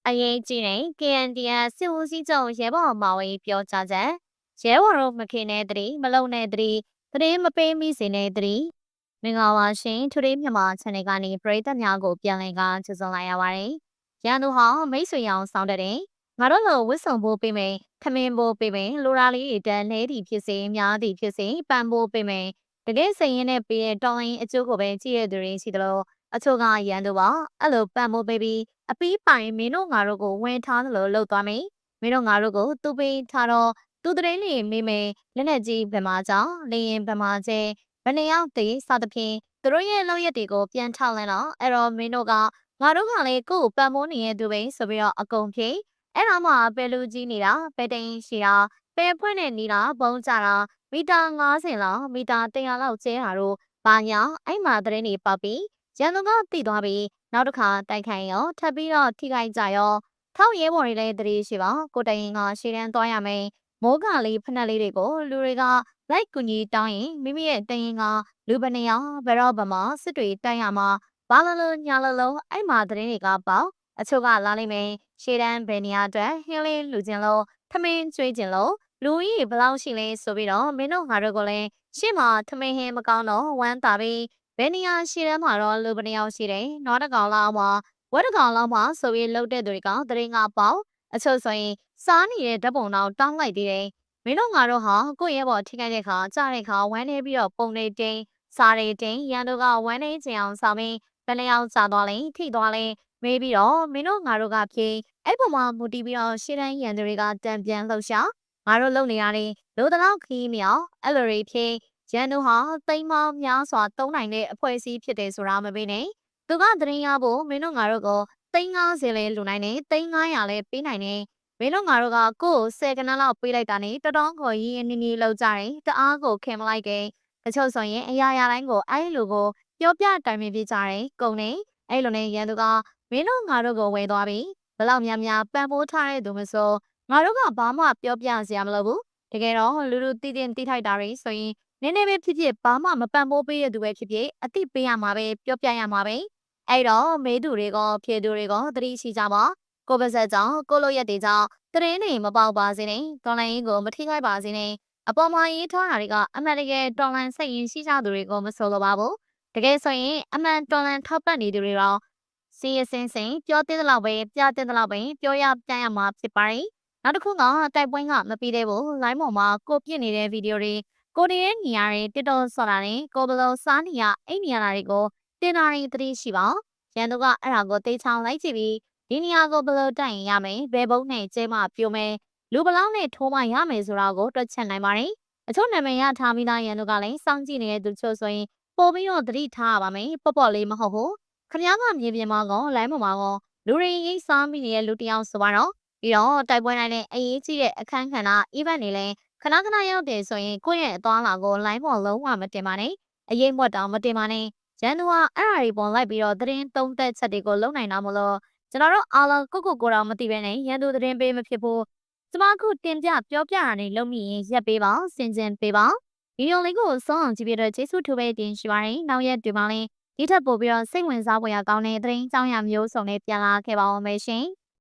အရေးကြီးတဲ့ KNDF စစ်ဦးစီးချုပ်ရဲဘော်မောင်ဝေပြောကြားချက်ရဲဘော်တို့မခင်တဲ့တည်းမလုံတဲ့တည်းတည်းမပေးမိစေတဲ့တည်းမင်္ဂလာပါရှင်ထူဒေးမြန်မာ channel ကနေပရိသတ်များကိုပြန်လည်ကကျေးဇူးလိုက်ရပါတယ်ရန်သူဟာမိတ်ဆွေအောင်ဆောင်တဲ့ငါတို့လိုဝစ်စုံဖို့ပေးမယ်ခမင်းဖို့ပေးမယ်လိုရာလေးတွေတန်းနေသည်ဖြစ်စေများသည်ဖြစ်စေပန်ဖို့ပေးမယ်တကယ်စိတ်ရင်းနဲ့ပေးတဲ့တောင်းရင်အကျိုးကိုပဲကြည့်ရသူတွေရှိသလိုအချို့ကရန်သူပါအဲ့လိုပန်ဖို့ပေးပြီးအပီးပိုင်မင်းတို့ငါတို့ကိုဝင်ထားသလိုလှုပ်သွားမယ်မင်းတို့ငါတို့ကိုသူ့ပေးထားတော့သူတရင်လေးမေးမယ်လက်နဲ့ကြီးဗမာကြောင့်လေရင်ဗမာကျဲဘယ်နှယောက်တည်စသဖြင့်သူတို့ရဲ့လောက်ရက်တွေကိုပြန်ထောက်လန်းတော့အဲ့တော့မင်းတို့ကငါတို့ကလည်းကို့ကိုပန်မိုးနေတဲ့သူပဲဆိုပြီးတော့အကုန်ဖြေအဲ့ဒါမှပဲလူကြီးနေတာပဲတိန်ရှိတာပဲဖွင့်နေနေတာဘုံကြတာမီတာ90လောက်မီတာ100လောက်ကျဲတာတို့ဘာညာအဲ့မှာတရင်တွေပေါက်ပြီးရန်သူကတိသွားပြီးနောက်တစ်ခါတိုက်ခိုင်ရောထပ်ပြီးတော့ထိခိုက်ကြရောထောက်ရဲဘော်တွေလည်းတတိရှိပါကိုတိုင်ရင်ကရှေ့တန်းသွားရမယ်မိုးကလေးဖက်နှက်လေးတွေကိုလူတွေကလိုက်ကူညီတောင်းရင်မိမိရဲ့တိုင်ရင်ကလူပနေအောင်ဘယ်တော့ဗမာစစ်တွေတိုက်ရမှာဘာလလုံးညာလလုံးအဲ့မှာတရင်တွေကပေါက်အချို့ကလာလိမ့်မယ်ရှေ့တန်းဘယ်နေရာအတွက်ဟင်းလေးလူချင်းလို့ထမင်းကျွေးခြင်းလို့လူကြီးဘယ်လောက်ရှိလဲဆိုပြီးတော့မင်းတို့ငါတို့ကလည်းရှေ့မှာထမင်းဟင်းမကောင်းတော့ဝမ်းသာပြီးဘယ်နေရာရှိတန်းမှာတော့လူပနေအောင်ရှိတယ်နောက်တစ်ကောင်လောက်မှာဝက်တစ်ကောင်လောက်မှာဆိုပြီးလှုပ်တဲ့သူတွေကတရင်ကပေါက်အချို့ဆိုရင်စားနေတဲ့ဓာတ်ပုံတော့တောင်းလိုက်သေးတယ်မင်းတို့ငါတို့ဟာကိုယ့်ရဲ့ဘော်ထိခိုက်တဲ့ခါကြားတဲ့ခါဝမ်းနေပြီးတော့ပုံနေတင်းစားနေတင်းရန်တို့ကဝမ်းနေချင်အောင်ဆောင်ပြီးဘယ်နှယောက်စားသွားလဲထိသွားလဲမေးပြီးတော့မင်းတို့ငါတို့ကဖြေအဲ့ပုံမှာမူတည်ပြီးတော့ရှေ့တန်းရန်သူတွေကတံပြန်လှုပ်ရှားငါတို့လုံနေရတယ်လိုတလောက်ခီးမြောင်အဲ့လိုတွေဖြေရန်သူဟာတိမ်မောင်းများစွာတုံးနိုင်တဲ့အဖွဲ့အစည်းဖြစ်တယ်ဆိုတာမပေးနဲ့သူကတရင်ရဖို့မင်းတို့ငါတို့ကို350လဲလူနိုင်တယ်300လဲပေးနိုင်တယ်မင်းတို့ငါတို့ကကိုယ့်ကို10ကနန်းလောက်ပေးလိုက်တာနဲ့တတော်ကိုရင်းရင်းနှီးနှီးလောက်ကြတယ်တအားကိုခင်မလိုက်တဲ့တချို့ဆိုရင်အရာရာတိုင်းကိုအဲ့လိုကိုပြောပြတိုင်ပင်ပြကြတယ်ကုန်နေအဲ့လိုနဲ့ရန်သူကမင်းတို့ငါတို့ကိုဝယ်သွားပြီးဘလောက်များများပန်ပိုးထားတဲ့သူမဆိုငါတို့ကဘာမှပြောပြစရာမလိုဘူးတကယ်တော့လူလူတီးတင်တီးထိုက်တာတွေဆိုရင်နည်းနည်းပဲဖြစ်ဖြစ်ဘာမှမပန်ပိုးပေးတဲ့သူပဲဖြစ်ဖြစ်အတိပေးရမှာပဲပြောပြရမှာပဲအဲ့တော့မေးသူတွေကဖြေသူတွေကသတိရှိကြပါကိုပါဆက်ကြောင့်ကိုလိုရက်တွေကြောင့်တရင်တွေမပေါက်ပါစေနဲ့တော်လိုင်းကိုမထိခိုက်ပါစေနဲ့အပေါ်မှာရေးထားတာတွေကအမှန်တကယ်တော်လန်စိတ်ရင်းရှိကြသူတွေကိုမဆိုလိုပါဘူးတကယ်ဆိုရင်အမှန်တော်လန်ထောက်ပံ့နေသူတွေတော့စီရစင်းစင်ပြောတဲ့လောက်ပဲပြတဲ့လောက်ပဲပြောရပြရမှာဖြစ်ပါတယ်နောက်တစ်ခုကတိုက်ပွဲကမပြီးသေးဘူးလိုင်းပေါ်မှာကိုပြစ်နေတဲ့ဗီဒီယိုတွေကိုနေတဲ့နေရာတွေတစ်တော်ဆော်တာနဲ့ကိုဘလုံးစားနေရအိမ်နေရတာတွေကိုတင်တာတွေသတိရှိပါရန်သူကအဲ့ဒါကိုတေးချောင်းလိုက်ကြည့်ပြီးဒီနေရာကိုဘလို့တိုင်ရမယ်ဘယ်ဘုံနဲ့ကျဲမှပြိုမယ်လူဘလောင်းနဲ့ထိုးမှရမယ်ဆိုတာကိုတွက်ချက်နိုင်ပါတယ်အချို့နာမည်ရထားပြီးသားရန်သူကလည်းစောင့်ကြည့်နေတဲ့သူချို့ဆိုရင်ပို့ပြီးတော့သတိထားရပါမယ်ပေါ့ပေါ့လေးမဟုတ်ဘူးခမည်းကမြေပြင်မှာကောလိုင်းပေါ်မှာကောလူတွေရိတ်စားမိနေတဲ့လူတယောက်ဆိုပါတော့ပြီးတော့တိုက်ပွဲတိုင်းနဲ့အရေးကြီးတဲ့အခန်းကဏ္ဍ event တွေလည်းခဏခဏရောက်တယ်ဆိုရင်ကိုယ့်ရဲ့အသွားလာကိုလိုင်းပေါ်လုံးဝမတင်ပါနဲ့အရေးမွတ်တောင်မတင်ပါနဲ့ရန်သူကအဲ့အရာတွေပေါ်လိုက်ပြီးတော့သတင်းသုံးသက်ချက်တွေကိုလုံနိုင်တာမလို့ကျွန်တော်တို့အားလုံးကိုတော်မသိဘဲနဲ့ရန်သူသတင်းပေးမဖြစ်ဘူးကျမခုတင်ပြပြောပြရနေလုံမိရင်ရက်ပေးပါစင်ကျင်ပေးပါဗီဒီယိုလေးကိုစောအောင်ကြည့်ပြီးတော့ကျေးဇူးထူပဲတင်ရှိပါတယ်နောက်ရက်ဒီမှာလေးဒီထက်ပိုပြီးတော့စိတ်ဝင်စားဖွယ်ရာကောင်းတဲ့သတင်းကြောင်းရမျိုးစုံနဲ့ပြန်လာခဲ့ပါအောင်မယ်ရှင်